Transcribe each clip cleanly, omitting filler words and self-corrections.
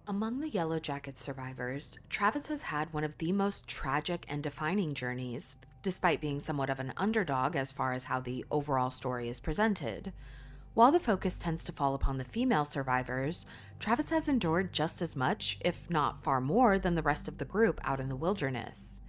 Among the Yellowjackets survivors, Travis has had one of the most tragic and defining journeys, despite being somewhat of an underdog as far as how the overall story is presented. While the focus tends to fall upon the female survivors, Travis has endured just as much, if not far more, than the rest of the group out in the wilderness.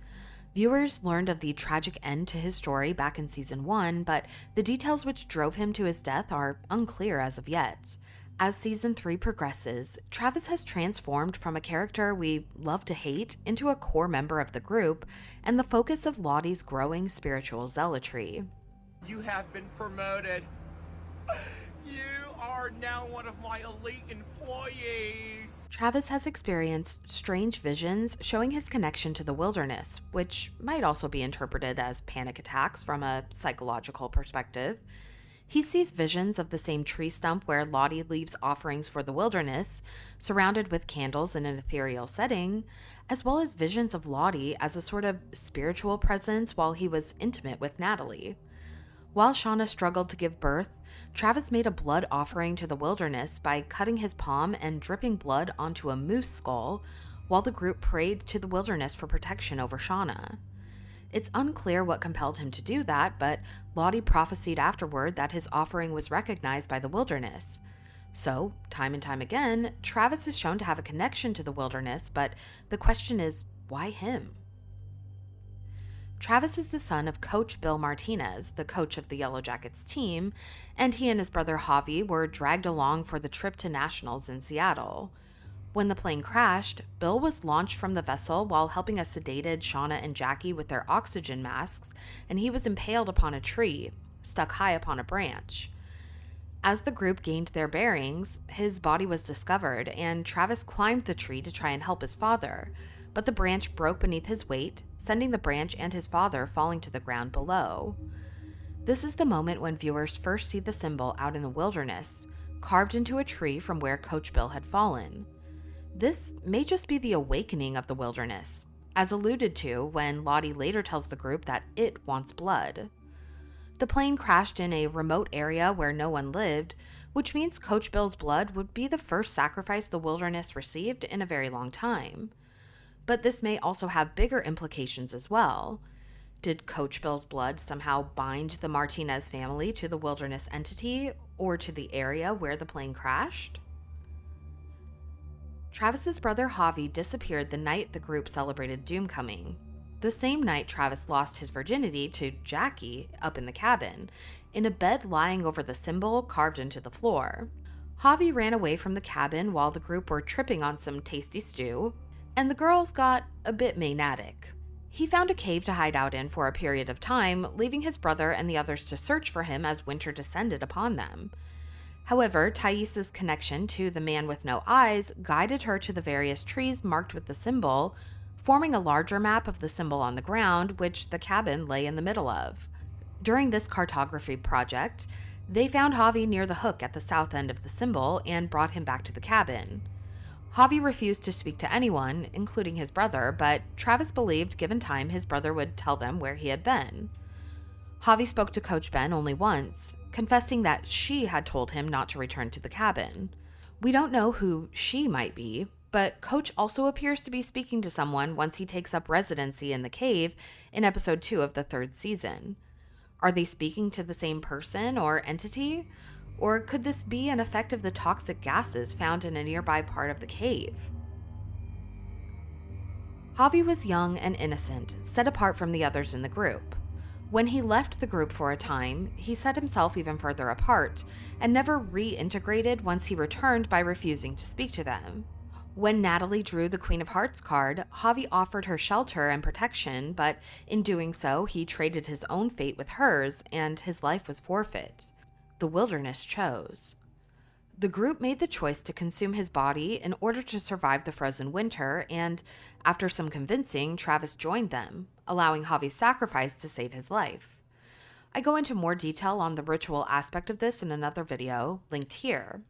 Viewers learned of the tragic end to his story back in season 1, but the details which drove him to his death are unclear as of yet. As season 3 progresses, Travis has transformed from a character we love to hate into a core member of the group and the focus of Lottie's growing spiritual zealotry. You have been promoted. You are now one of my elite employees. Travis has experienced strange visions showing his connection to the wilderness, which might also be interpreted as panic attacks from a psychological perspective. He sees visions of the same tree stump where Lottie leaves offerings for the wilderness, surrounded with candles in an ethereal setting, as well as visions of Lottie as a sort of spiritual presence while he was intimate with Natalie. While Shauna struggled to give birth, Travis made a blood offering to the wilderness by cutting his palm and dripping blood onto a moose skull, while the group prayed to the wilderness for protection over Shauna. It's unclear what compelled him to do that, but Lottie prophesied afterward that his offering was recognized by the wilderness. So, time and time again, Travis is shown to have a connection to the wilderness, but the question is, why him? Travis is the son of Coach Bill Martinez, the coach of the Yellowjackets team, and he and his brother Javi were dragged along for the trip to nationals in Seattle. When the plane crashed, Bill was launched from the vessel while helping a sedated Shauna and Jackie with their oxygen masks, and he was impaled upon a tree, stuck high upon a branch. As the group gained their bearings, his body was discovered, and Travis climbed the tree to try and help his father, but the branch broke beneath his weight, sending the branch and his father falling to the ground below. This is the moment when viewers first see the symbol out in the wilderness, carved into a tree from where Coach Bill had fallen. This may just be the awakening of the wilderness, as alluded to when Lottie later tells the group that it wants blood. The plane crashed in a remote area where no one lived, which means Coach Bill's blood would be the first sacrifice the wilderness received in a very long time. But this may also have bigger implications as well. Did Coach Bill's blood somehow bind the Martinez family to the wilderness entity or to the area where the plane crashed? Travis's brother Javi disappeared the night the group celebrated Doomcoming. The same night Travis lost his virginity to Jackie up in the cabin, in a bed lying over the symbol carved into the floor. Javi ran away from the cabin while the group were tripping on some tasty stew, and the girls got a bit maniac. He found a cave to hide out in for a period of time, leaving his brother and the others to search for him as winter descended upon them. However, Thais's connection to the man with no eyes guided her to the various trees marked with the symbol, forming a larger map of the symbol on the ground, which the cabin lay in the middle of. During this cartography project, they found Javi near the hook at the south end of the symbol and brought him back to the cabin. Javi refused to speak to anyone, including his brother, but Travis believed given time his brother would tell them where he had been. Javi spoke to Coach Ben only once, confessing that she had told him not to return to the cabin. We don't know who she might be, but Coach also appears to be speaking to someone once he takes up residency in the cave in episode 2 of the 3rd season. Are they speaking to the same person or entity? Or could this be an effect of the toxic gases found in a nearby part of the cave? Javi was young and innocent, set apart from the others in the group. When he left the group for a time, he set himself even further apart and never reintegrated once he returned by refusing to speak to them. When Natalie drew the Queen of Hearts card, Javi offered her shelter and protection, but in doing so, he traded his own fate with hers, and his life was forfeit. The wilderness chose. The group made the choice to consume his body in order to survive the frozen winter, and after some convincing, Travis joined them, allowing Javi's sacrifice to save his life. I go into more detail on the ritual aspect of this in another video, linked here.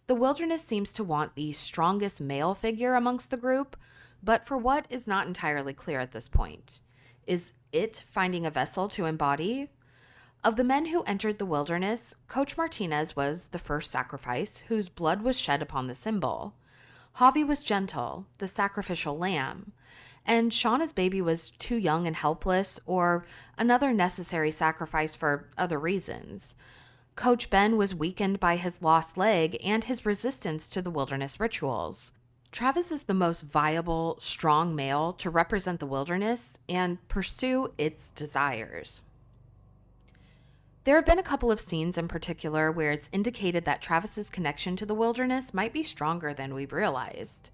The wilderness seems to want the strongest male figure amongst the group, but for what is not entirely clear at this point. Is it finding a vessel to embody? Of the men who entered the wilderness, Coach Martinez was the first sacrifice, whose blood was shed upon the symbol. Javi was gentle, the sacrificial lamb, and Shauna's baby was too young and helpless, or another necessary sacrifice for other reasons. Coach Ben was weakened by his lost leg and his resistance to the wilderness rituals. Travis is the most viable, strong male to represent the wilderness and pursue its desires. There have been a couple of scenes in particular where it's indicated that Travis's connection to the wilderness might be stronger than we realized.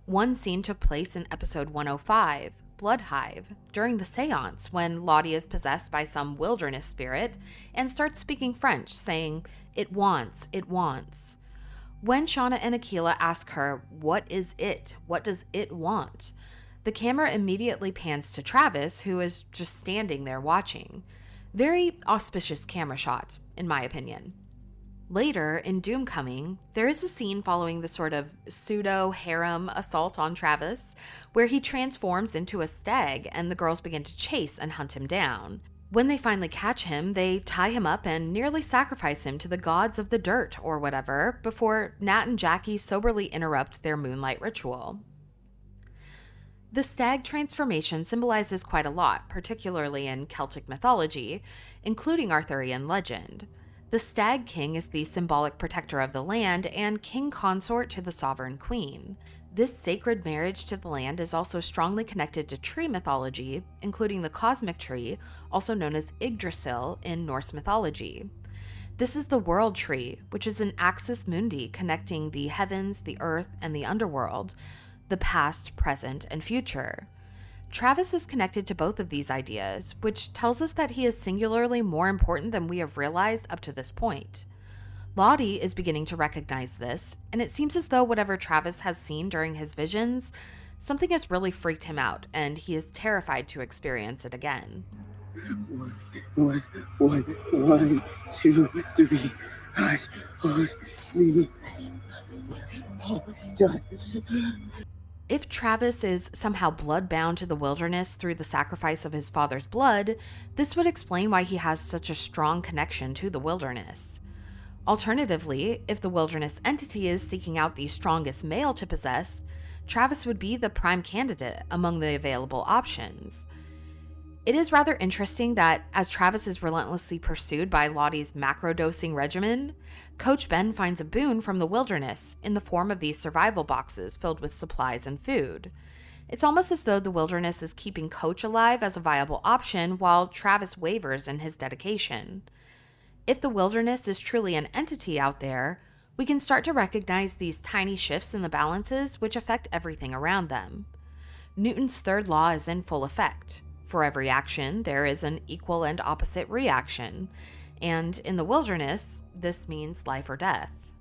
One scene took place in episode 105, Blood Hive, during the seance when Lottie is possessed by some wilderness spirit and starts speaking French, saying, "It wants, it wants." When Shauna and Akila ask her, "What is it? What does it want?" the camera immediately pans to Travis, who is just standing there watching. Very auspicious camera shot, in my opinion. Later, in Doomcoming, there is a scene following the sort of pseudo-harem assault on Travis, where he transforms into a stag and the girls begin to chase and hunt him down. When they finally catch him, they tie him up and nearly sacrifice him to the gods of the dirt or whatever, before Nat and Jackie soberly interrupt their moonlight ritual. The stag transformation symbolizes quite a lot, particularly in Celtic mythology, including Arthurian legend. The Stag King is the symbolic protector of the land and king consort to the sovereign queen. This sacred marriage to the land is also strongly connected to tree mythology, including the cosmic tree, also known as Yggdrasil in Norse mythology. This is the world tree, which is an axis mundi connecting the heavens, the earth, and the underworld, the past, present, and future. Travis is connected to both of these ideas, which tells us that he is singularly more important than we have realized up to this point. Lottie is beginning to recognize this, and it seems as though whatever Travis has seen during his visions, something has really freaked him out, and he is terrified to experience it again. One, 2, 3, eyes on me. All done. If Travis is somehow blood-bound to the wilderness through the sacrifice of his father's blood, this would explain why he has such a strong connection to the wilderness. Alternatively, if the wilderness entity is seeking out the strongest male to possess, Travis would be the prime candidate among the available options. It is rather interesting that as Travis is relentlessly pursued by Lottie's macrodosing regimen, Coach Ben finds a boon from the wilderness in the form of these survival boxes filled with supplies and food. It's almost as though the wilderness is keeping Coach alive as a viable option while Travis wavers in his dedication. If the wilderness is truly an entity out there, we can start to recognize these tiny shifts in the balances which affect everything around them. Newton's third law is in full effect. For every action, there is an equal and opposite reaction, and in the wilderness, this means life or death.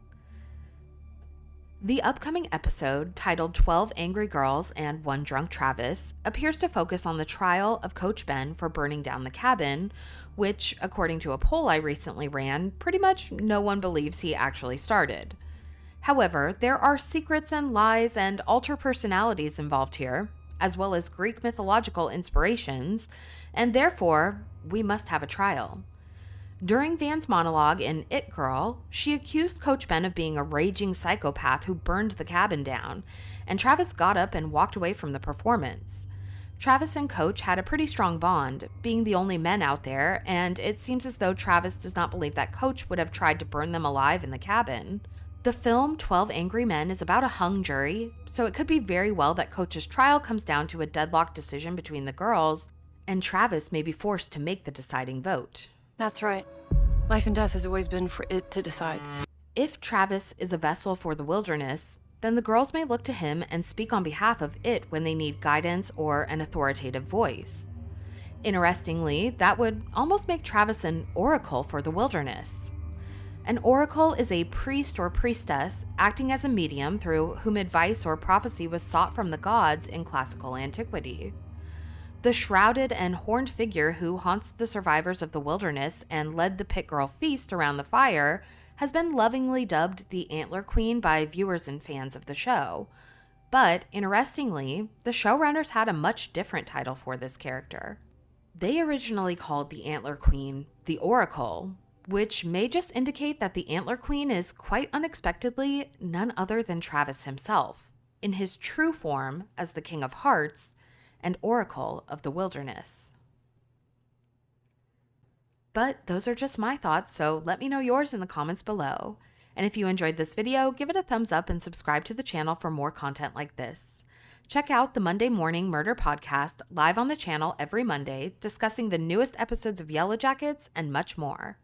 The upcoming episode, titled 12 Angry Girls and One Drunk Travis, appears to focus on the trial of Coach Ben for burning down the cabin, which, according to a poll I recently ran, pretty much no one believes he actually started. However, there are secrets and lies and alter personalities involved here, as well as Greek mythological inspirations, and therefore, we must have a trial. During Van's monologue in It Girl, she accused Coach Ben of being a raging psychopath who burned the cabin down, and Travis got up and walked away from the performance. Travis and Coach had a pretty strong bond, being the only men out there, and it seems as though Travis does not believe that Coach would have tried to burn them alive in the cabin. The film 12 Angry Men is about a hung jury, so it could be very well that Coach's trial comes down to a deadlock decision between the girls, and Travis may be forced to make the deciding vote. That's right. Life and death has always been for it to decide. If Travis is a vessel for the wilderness, then the girls may look to him and speak on behalf of it when they need guidance or an authoritative voice. Interestingly, that would almost make Travis an oracle for the wilderness. An oracle is a priest or priestess acting as a medium through whom advice or prophecy was sought from the gods in classical antiquity. The shrouded and horned figure who haunts the survivors of the wilderness and led the Pit Girl feast around the fire has been lovingly dubbed the Antler Queen by viewers and fans of the show. But, interestingly, the showrunners had a much different title for this character. They originally called the Antler Queen the Oracle, which may just indicate that the Antler Queen is quite unexpectedly none other than Travis himself, in his true form as the King of Hearts and Oracle of the Wilderness. But those are just my thoughts, so let me know yours in the comments below. And if you enjoyed this video, give it a thumbs up and subscribe to the channel for more content like this. Check out the Monday Morning Murder Podcast live on the channel every Monday, discussing the newest episodes of Yellowjackets and much more.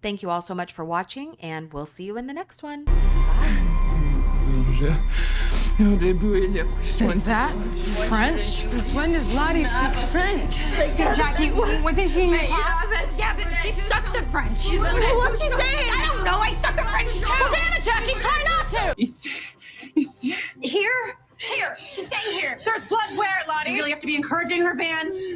Thank you all so much for watching, and we'll see you in the next one. Bye. Is that French? Since when does Lottie speak French? Jackie, wasn't she in your class? Yeah, but she sucks at French. What's she saying? I don't know. I suck at French too. Well, damn it, Jackie, try not to. Here? Here. She's saying here. There's blood where, Lottie? You really have to be encouraging her, Van.